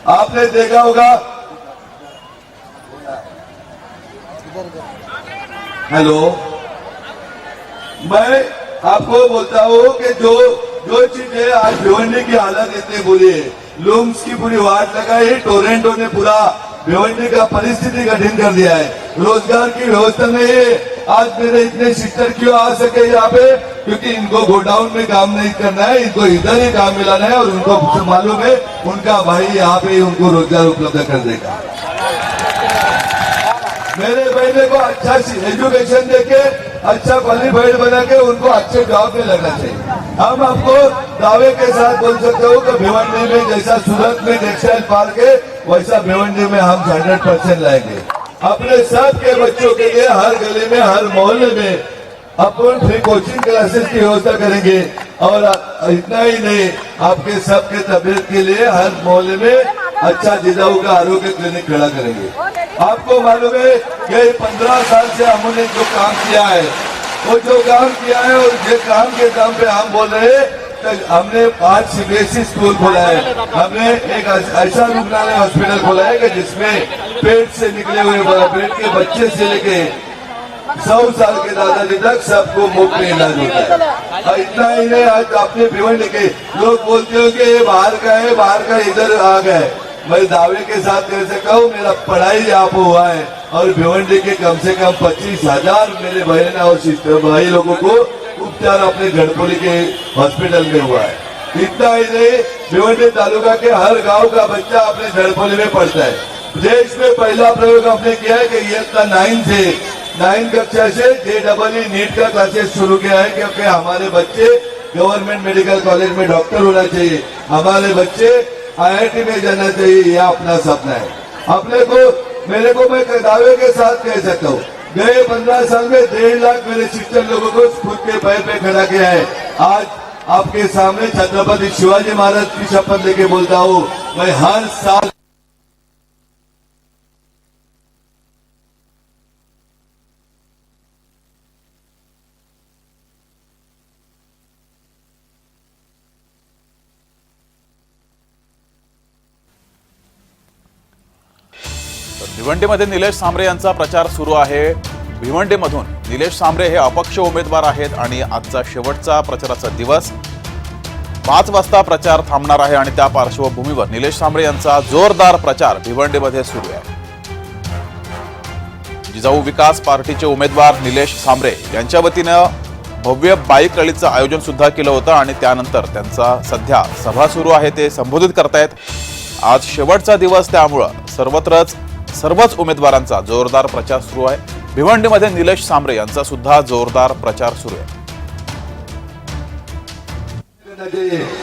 आपने देखा होगा। हेलो, मैं आपको बोलता हूँ कि जो चीजें आज भिवंडी की हालत इतनी बुरी है, लूम्स की पूरी वाट लगाई, टोरेंटो ने पूरा भिवंडी का परिस्थिति कठिन कर दिया है, रोजगार की व्यवस्था नहीं है। आज मेरे इतने सिस्टर क्यों आ सके यहाँ पे? क्योंकि इनको गोडाउन में काम नहीं करना है, इनको इधर ही काम मिलाना है और उनको मालूम है उनका भाई यहाँ पे उनको रोजगार उपलब्ध कर देगा। मेरे बहने को अच्छा एजुकेशन देके अच्छा क्वालिफाइड बना के उनको अच्छे जॉब में लगना चाहिए। हम आपको दावे के साथ बोल सकते हो कि भिवंडी में जैसा सूरत में टेक्सटाइल पार्क है वैसा भिवंडी में हम 100% लाएंगे। अपने सबके बच्चों के लिए हर गली में हर मोहल्ले में अपन फ्री कोचिंग क्लासेस की व्यवस्था करेंगे। और इतना ही नहीं, आपके सबके तबीयत के लिए हर मोहल्ले में अच्छा जिजाऊ का आरोग्य क्लिनिक खड़ा करेंगे। आपको मालूम है कि 15 साल से हमने जो काम किया है, वो जो काम किया है और जो काम के दाम पे हम बोल रहे हैं, तो हमने 5 CBSE स्कूल खोला है, हमने एक ऐसा रुग्णालय हॉस्पिटल खोला है कि जिसमें पेट से निकले हुए पेट के बच्चे से लेके 100 साल के दादाजी तक सबको मुफ्त में इलाज होता है। और इतना ही नहीं, आज अपने भिवंडी के लोग बोलते हो कि ये बाहर का है, बाहर का इधर आ गए। मैं दावे के साथ कह सकता हूँ मेरा पढ़ाई यहाँ पर हुआ है और भिवंडी के कम से कम 25,000 मेरे बहन और सिस्टर भाई लोगों को उपचार अपने गढ़पुरी के हॉस्पिटल में हुआ है। इतना ही नहीं, भिवंडी तालुका के हर गांव का बच्चा अपने गढ़पुरी में पढ़ता है। देश में पहला प्रयोग हमने किया है कि ये 9 कक्षा से JEE नीट का क्लासेस शुरू किया है, क्योंकि हमारे बच्चे गवर्नमेंट मेडिकल कॉलेज में डॉक्टर होना चाहिए, हमारे बच्चे IIT में जाना चाहिए, यह अपना सपना है। अपने को मेरे को मैं दावे के साथ कह सकता हूँ, गए 15 साल में 1.5 लाख मेरे शिक्षक लोगों को खुद के पैर पे खड़ा किया है। आज आपके सामने छत्रपति शिवाजी महाराज की शपथ लेके बोलता हूँ, मैं हर साल भिवंडीमध्ये निलेश सांबरे यांचा प्रचार सुरू आहे। भिवंडीमधून निलेश सांबरे हे अपक्ष उमेदवार आहेत आणि आजचा शेवटचा प्रचाराचा दिवस 5 वाजता प्रचार थांबणार आहे आणि त्या पार्श्वभूमीवर निलेश सांबरे यांचा जोरदार प्रचार भिवंडीमध्ये सुरू आहे। जिजाऊ विकास पार्टीचे उमेदवार निलेश सांबरे यांच्या वतीने भव्य बाईक रॅलीचं आयोजन सुद्धा केलं होतं आणि त्यानंतर त्यांचा सध्या सभा सुरू आहे, ते संबोधित करतायत। आज शेवटचा दिवस, त्यामुळे सर्वच उमेदवारांचा जोरदार प्रचार सुरू आहे। भिवंडीमध्ये निलेश सांबरे यांचा सुद्धा जोरदार प्रचार सुरू आहे।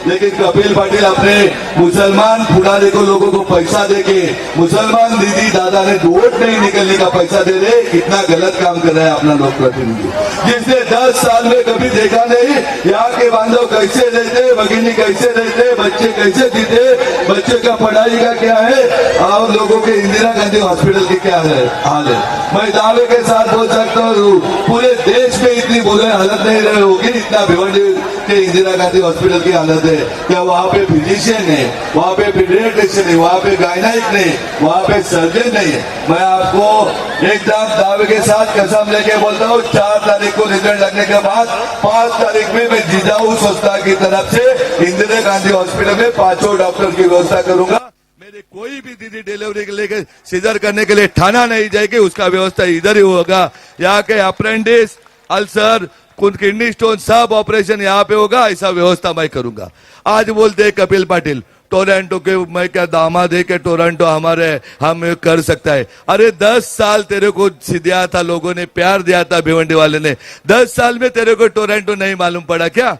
लेकिन कपिल पाटिल अपने मुसलमान फुडारे को लोगों को पैसा देके मुसलमान दीदी दादा ने वोट नहीं निकलने का पैसा दे रहे, कितना गलत काम कर रहा है अपना लोक प्रतिनिधि, जिसने 10 साल में कभी देखा नहीं यहाँ के बांधव कैसे रहते, भगिनी कैसे रहते, बच्चे कैसे जीते, बच्चे का पढ़ाई का क्या है और लोगों के इंदिरा गांधी हॉस्पिटल की क्या है हाल है। मैं दावे के साथ बोल सकता हूँ पूरे देश में इतनी बुरी हालत नहीं रही होगी इतना भिवंडी के इंदिरा गांधी हॉस्पिटल की हालत है। क्या वहाँ पे फिजिशियन है, वहाँ पे पीडियाट्रिशियन है, वहाँ पे गायनाइक नहीं, वहाँ पे सर्जन नहीं है। मैं आपको एकदम दावे के साथ कसम लेके बोलता हूँ 4 तारीख को रिजल्ट लगने के बाद 5 तारीख में मैं जिजाऊ संस्था की तरफ से इंदिरा गांधी हॉस्पिटल में 5 डॉक्टर की व्यवस्था करूंगा। मेरे कोई भी दीदी डिलीवरी के लेके सीजर करने के लिए ठाना नहीं जाएगी, उसका व्यवस्था इधर ही होगा। यहाँ के अप्रेंटिस, अल्सर, किडनी स्टोन सब ऑपरेशन यहाँ पे होगा, ऐसा व्यवस्था मैं करूंगा। आज बोलते हैं कपिल पाटिल टोरंटो के मैं क्या दामाद है कि टोरंटो हमारे हम कर सकता है। अरे 10 साल तेरे को दिया था, लोगों ने प्यार दिया था, भिवंडी वाले ने 10 साल में तेरे को टोरंटो नहीं मालूम पड़ा क्या?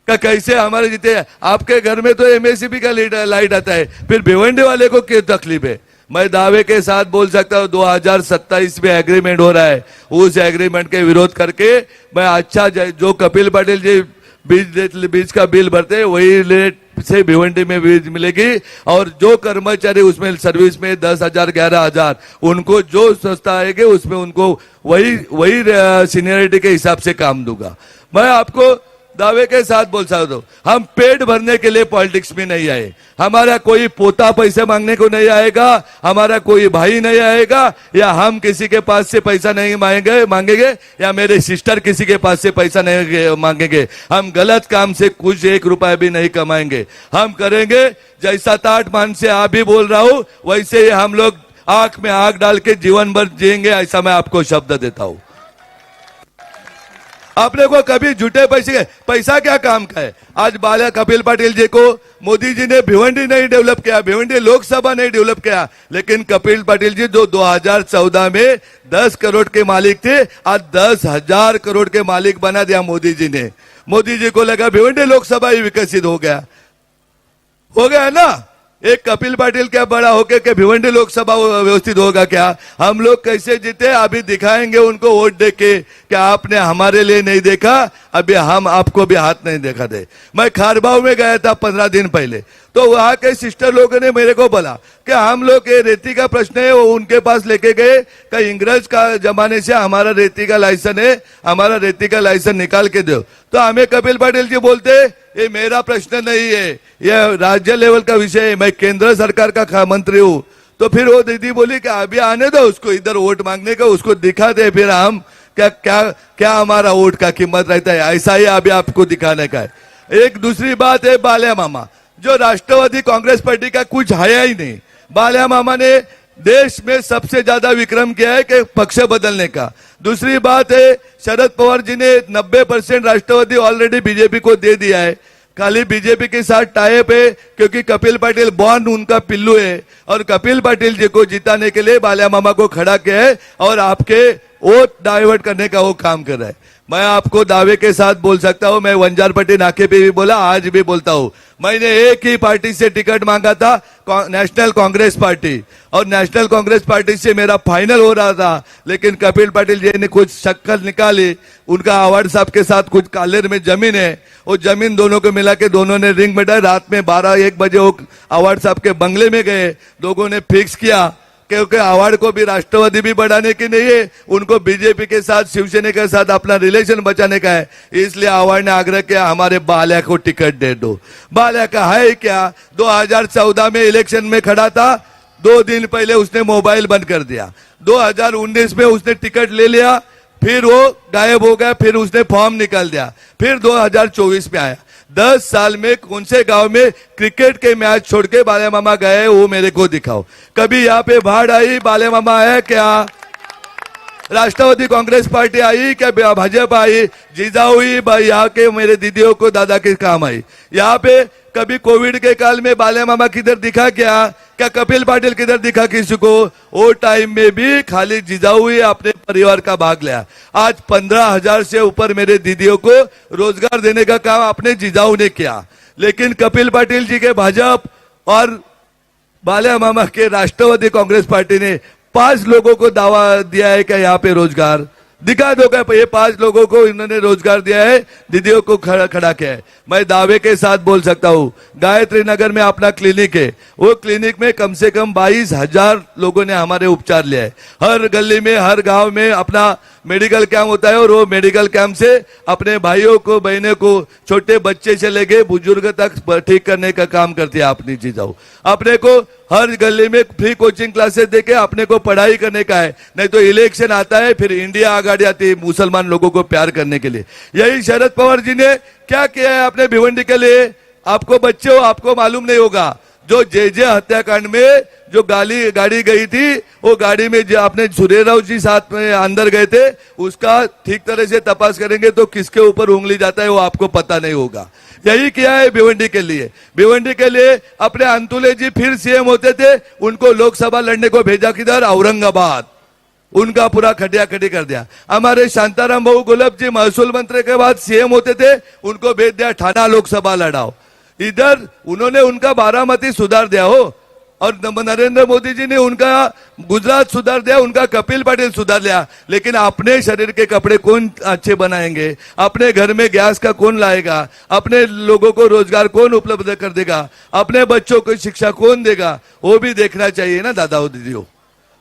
कैसे हमारे जीते आपके घर में तो MACP का लाइट आता है, फिर भिवंडी वाले को क्या तकलीफ है? मैं दावे के साथ बोल सकता हूँ 2027 में एग्रीमेंट हो रहा है, उस एग्रीमेंट के विरोध करके मैं अच्छा जो कपिल पाटिल जी बीज का बिल भरते हैं वही रेट से भिवंडी में बीज मिलेगी और जो कर्मचारी उसमें सर्विस में 10,000 11,000 उनको जो सस्ता आएगा उसमें उनको वही सीनियरिटी के हिसाब से काम दूंगा। मैं आपको दावे के साथ बोल सकता हूँ, हम पेट भरने के लिए पॉलिटिक्स में नहीं आए। हमारा कोई पोता पैसे मांगने को नहीं आएगा, हमारा कोई भाई नहीं आएगा, या हम किसी के पास से पैसा नहीं मांगेंगे, या मेरे सिस्टर किसी के पास से पैसा नहीं मांगेंगे। हम गलत काम से कुछ 1 रुपया भी नहीं कमाएंगे। हम करेंगे जैसा ताट मान से आप भी बोल रहा हूं, वैसे ही हम लोग आंख में आंख डाल के जीवन भर जिएंगे, ऐसा मैं आपको शब्द देता हूं। आपने को कभी झूठे पैसा क्या काम का है? आज बाला कपिल पाटिल जी को मोदी जी ने भिवंडी नहीं डेवलप किया, भिवंडी लोकसभा नहीं डेवलप किया, लेकिन कपिल पाटिल जी जो 2014 में 10 करोड़ के मालिक थे, आज 10,000 करोड़ के मालिक बना दिया मोदी जी ने। मोदी जी को लगा भिवंडी लोकसभा ही विकसित हो गया ना। एक कपिल पाटिल क्या बड़ा होके के भिवंडी लोकसभा व्यवस्थित होगा क्या? हम लोग कैसे जीते अभी दिखाएंगे उनको वोट दे के, क्या आपने हमारे लिए नहीं देखा, अभी हम आपको भी हाथ नहीं देखा दे। मैं खारबाव में गया था 15 दिन पहले, तो वहां के सिस्टर लोगों ने मेरे को बोला कि हम लोग ये रेती का प्रश्न है, वो उनके पास लेके गए कि इंग्रज का जमाने से हमारा रेती का लाइसेंस है, हमारा रेती का लाइसेंस निकाल के दो। तो हमें कपिल पाटिल जी बोलते ये मेरा प्रश्न नहीं है, यह राज्य लेवल का विषय है, मैं केंद्र सरकार का मंत्री हूं। तो फिर वो दीदी बोली कि अभी आने दो उसको, इधर वोट मांगने का उसको दिखा दे, फिर हम क्या क्या क्या हमारा वोट का कीमत रहता है, ऐसा ही अभी आपको दिखाने का है। एक दूसरी बात है बाल्या मामा, जो राष्ट्रवादी कांग्रेस पार्टी का कुछ है ही नहीं। बाल्या मामा ने देश में सबसे ज्यादा विक्रम किया है कि पक्ष बदलने का। दूसरी बात है शरद पवार जी ने 90% राष्ट्रवादी ऑलरेडी बीजेपी को दे दिया है, खाली बीजेपी के साथ टाइप है, क्योंकि कपिल पाटिल बॉर्न उनका पिल्लू है, और कपिल पाटिल जी को जिताने के लिए बाल्या मामा को खड़ा किया है और आपके वोट डाइवर्ट करने का वो काम कर रहा है। मैं आपको दावे के साथ बोल सकता हूं, मैं वंजारपट्टी नाके पे भी बोला, आज भी बोलता हूं, मैंने एक ही पार्टी से टिकट मांगा था, नेशनल कांग्रेस पार्टी, और नेशनल कांग्रेस पार्टी से मेरा फाइनल हो रहा था, लेकिन कपिल पाटिल जी ने कुछ शक्ल निकाली, उनका अवार्ड साहब के साथ कुछ कालेर में जमीन है, वो जमीन दोनों को मिला के दोनों ने रिंग बैठाई, रात में 12-1 बजे वो अवार्ड साहब के बंगले में गए, लोगों ने फिक्स किया क्योंकि अवार्ड को भी राष्ट्रवादी भी बढ़ाने की नहीं है, उनको बीजेपी के साथ शिवसेना के साथ अपना रिलेशन बचाने का है, इसलिए अवार्ड ने आग्रह किया हमारे बाल्या को टिकट दे दो। बाल्या का है क्या, 2014 में इलेक्शन में खड़ा था, 2 दिन पहले उसने मोबाइल बंद कर दिया, 2019 में उसने टिकट ले लिया, फिर वो गायब हो गया, फिर उसने फॉर्म निकाल दिया, फिर 2024 में आया। 10 साल में कौन से गांव में क्रिकेट के मैच छोड़ के बाल्या मामा गए, वो मेरे को दिखाओ। कभी यहाँ पे बाढ़ आई, बाल्या मामा आया क्या? राष्ट्रवादी कांग्रेस पार्टी आई क्या? भाजपा आई? जिजाऊ हुई यहाँ के मेरे दीदियों को दादा के काम आई। यहाँ पे कभी कोविड के काल में बाल्या मामा किधर दिखा क्या? क्या कपिल पाटिल किधर दिखा किसी को? वो टाइम में भी खाली जिजाऊ ही अपने परिवार का भाग लिया। आज 15,000 से ऊपर मेरे दीदियों को रोजगार देने का काम अपने जिजाऊ ने किया, लेकिन कपिल पाटिल जी के भाजपा और बाल्या मामा के राष्ट्रवादी कांग्रेस पार्टी ने 5 लोगों को दावा दिया है कि यहाँ पे रोजगार दिखा दो, क्या ये 5 लोगों को इन्होंने रोजगार दिया है, दीदियों को खड़ा किया है। मैं दावे के साथ बोल सकता हूँ, गायत्री नगर में अपना क्लिनिक है, वो क्लिनिक में कम से कम 22,000 लोगों ने हमारे उपचार लिया है। हर गली में हर गांव में अपना मेडिकल कैंप होता है, और वो मेडिकल कैंप से अपने भाइयों को बहनों को छोटे बच्चे से लेके बुजुर्ग तक ठीक करने का काम करती है अपनी जिजाऊ। अपने को हर गली में फ्री कोचिंग क्लासेस देके अपने को पढ़ाई करने का है, नहीं तो इलेक्शन आता है फिर इंडिया आगे आती है मुसलमान लोगों को प्यार करने के लिए। यही शरद पवार जी ने क्या किया है अपने भिवंडी के लिए? आपको बच्चे हो, आपको मालूम नहीं होगा, जो जे हत्याकांड में जो गाड़ी गई थी, वो गाड़ी में जो अपने सुरेराव जी साथ में अंदर गए थे, उसका ठीक तरह से तपास करेंगे तो किसके ऊपर उंगली जाता है वो आपको पता नहीं होगा। यही किया है भिवंडी के लिए। भिवंडी के लिए अपने अंतुले जी फिर सीएम होते थे, उनको लोकसभा लड़ने को भेजा किधर? औरंगाबाद, उनका पूरा खटिया खटी कर दिया। हमारे शांताराम भाऊ गुलाब जी महसूल मंत्री के बाद सीएम होते थे, उनको भेज दिया ठाना लोकसभा लड़ाओ। इधर उन्होंने उनका बारामती सुधार दिया हो, और नरेंद्र मोदी जी ने उनका गुजरात सुधार दिया, उनका कपिल पाटिल सुधार लिया, लेकिन अपने शरीर के कपड़े कौन अच्छे बनाएंगे? अपने घर में गैस का कौन लाएगा? अपने लोगों को रोजगार कौन उपलब्ध कर देगा? अपने बच्चों को शिक्षा कौन देगा? वो भी देखना चाहिए ना दादाओं दीदियों।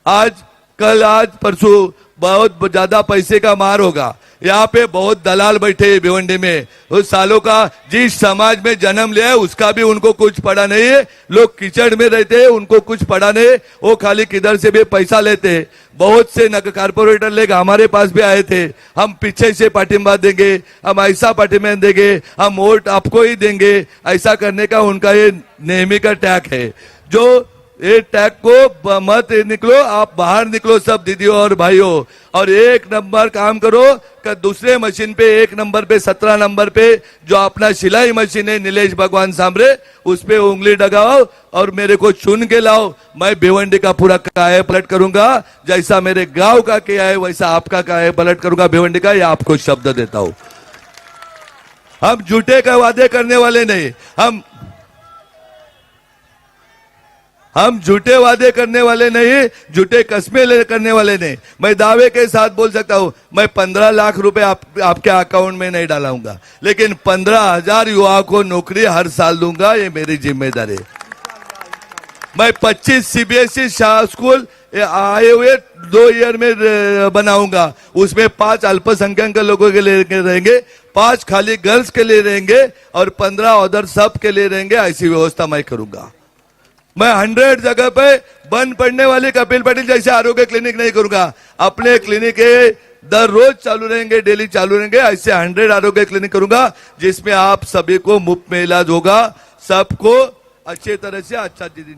आज कल आज परसों बहुत ज्यादा पैसे का मार होगा, यहाँ पे बहुत दलाल बैठे हैं भिवंडी में, उस सालों का जिस समाज में जन्म लिया है उसका भी उनको कुछ पड़ा नहीं है। लोग कीचड़ में रहते हैं, उनको कुछ पड़ा नहीं, वो खाली किधर से भी पैसा लेते हैं। बहुत से कारपोरेटर लोग हमारे पास भी आए थे, हम पीछे से पाटिंबा देंगे, हम ऐसा पाटिंबा देंगे, हम वोट आपको ही देंगे, ऐसा करने का उनका ये नेहमी का टैग है। जो ये टैग को मत निकलो, आप बाहर निकलो सब दीदियों और भाइयों, और एक नंबर काम करो कि दूसरे मशीन पे 1 नंबर पे 17 नंबर पे जो अपना सिलाई मशीन है नीलेश भगवान सांबरे, उस पे उंगली लगाओ और मेरे को चुन के लाओ। मैं भिवंडी का पूरा काया पलट करूंगा, जैसा मेरे गांव का किया है वैसा आपका काया पलट करूंगा भिवंडी का, ये आपको शब्द देता हूं। हम झूठे का वादे करने वाले नहीं, हम झूठे वादे करने वाले नहीं, झूठे कस्में करने वाले नहीं। मैं दावे के साथ बोल सकता हूं, मैं 15 लाख रुपए आपके अकाउंट में नहीं डालाऊंगा, लेकिन 15,000 युवाओं को नौकरी हर साल दूंगा, ये मेरी जिम्मेदारी है। मैं 25 सीबीएसई स्कूल आए हुए 2 ईयर में बनाऊंगा, उसमें 5 अल्पसंख्यक लोगों के लिए रहेंगे, 5 खाली गर्ल्स के लिए रहेंगे और 15 अदर सब के लिए रहेंगे। ऐसी व्यवस्था मैं करूंगा। मैं 100 जगह पे बंद पड़ने वाले कपिल पाटिल जैसे आरोग्य क्लिनिक नहीं करूंगा, अपने क्लिनिक दर रोज चालू रहेंगे, डेली चालू रहेंगे। ऐसे 100 आरोग्य क्लिनिक करूंगा जिसमें आप सभी को मुफ्त में इलाज होगा, सबको अच्छे तरह से अच्छा दिन